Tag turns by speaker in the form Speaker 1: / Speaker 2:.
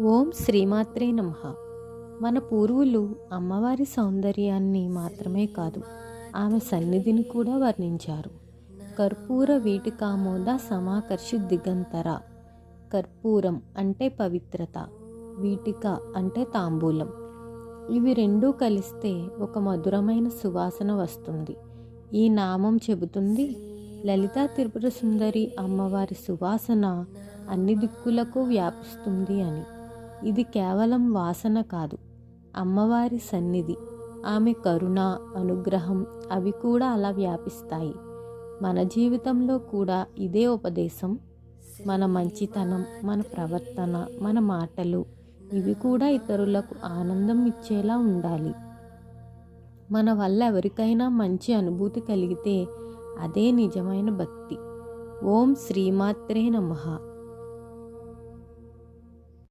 Speaker 1: ఓం శ్రీమాత్రే నమః. మన పూర్వులు అమ్మవారి సౌందర్యాన్ని మాత్రమే కాదు, ఆమె సన్నిధిని కూడా వర్ణించారు. కర్పూర వీటికామోద సమాకర్షి దిగంతర. కర్పూరం అంటే పవిత్రత, వీటిక అంటే తాంబూలం. ఇవి రెండూ కలిస్తే ఒక మధురమైన సువాసన వస్తుంది. ఈ నామం చెబుతుంది, లలితా త్రిపుర సుందరి అమ్మవారి సువాసన అన్ని దిక్కులకు వ్యాపిస్తుంది అని. ఇది కేవలం వాసన కాదు, అమ్మవారి సన్నిధి, ఆమె కరుణ, అనుగ్రహం అవి కూడా అలా వ్యాపిస్తాయి. మన జీవితంలో కూడా ఇదే ఉపదేశం. మన మంచితనం, మన ప్రవర్తన, మన మాటలు ఇవి కూడా ఇతరులకు ఆనందం ఇచ్చేలా ఉండాలి. మన వల్ల ఎవరికైనా మంచి అనుభూతి కలిగితే అదే నిజమైన భక్తి. ఓం శ్రీమాత్రే నమః.